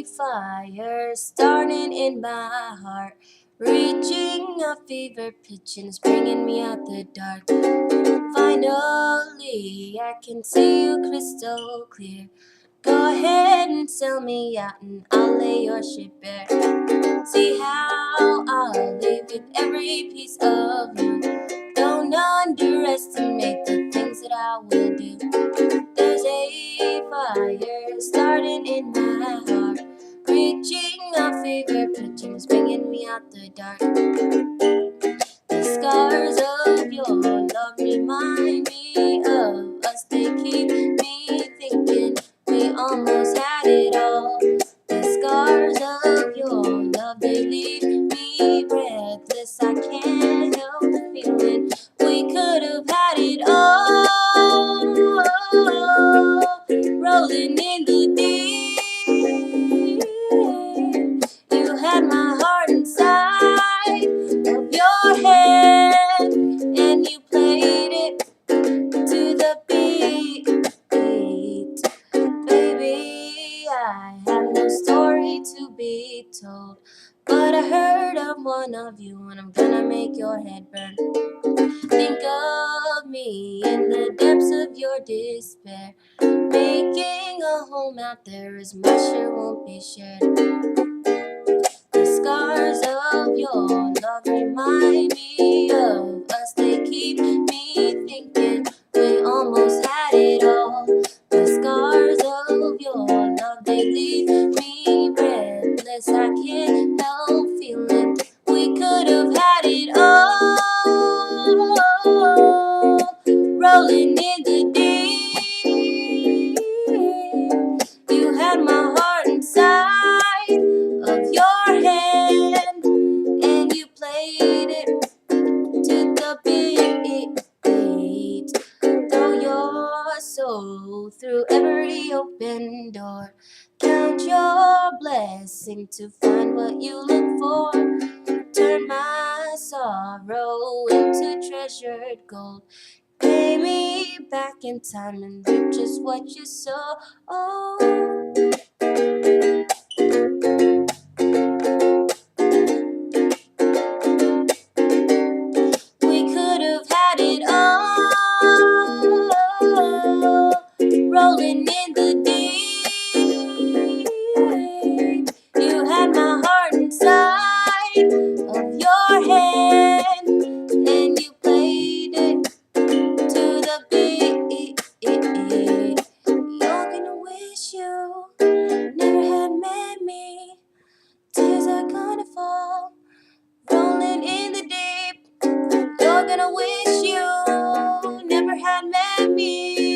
fire starting in my heart, reaching a fever pitch and it's bringing me out the dark. Finally, I can see you crystal clear. Go ahead and sell me out and I'll lay your shit bare. See how I'll live with every piece of you. Don't underestimate the things that I will do. There's a fire starting in my heart, reaching a fever pitch and it's bringing me out the dark. The scars of your love remind me of us. They keep me thinking we almost had it all. The scars of your love, they leave me breathless. I can't help feeling we could have had it all. Rolling in the deep, you had my heart inside of your hand, and you played it to the beat. Baby, I have no story to be told, but I heard of one of you and I'm gonna make your head burn. Think of me in the depths of your despair, making a home out there as much sure won't be shared. The scars of your love remind me of us. They keep me thinking we almost had it all. The scars of your love, they leave me breathless. I can't help feeling we could have had it all. Rolling in the deep, you had my heart inside of your hand, and you played it to the beat. Throw your soul through every open door. Count your blessing to find what you look for. Turn my sorrow into treasured gold. Pay me back in time and reap just what you sow. We could have had it all, rolling in the deep. You had my heart inside of your hand, and you played it to the beat. You're gonna wish you never had met me. Tears are gonna fall, rolling in the deep. You're gonna wish you never had met me.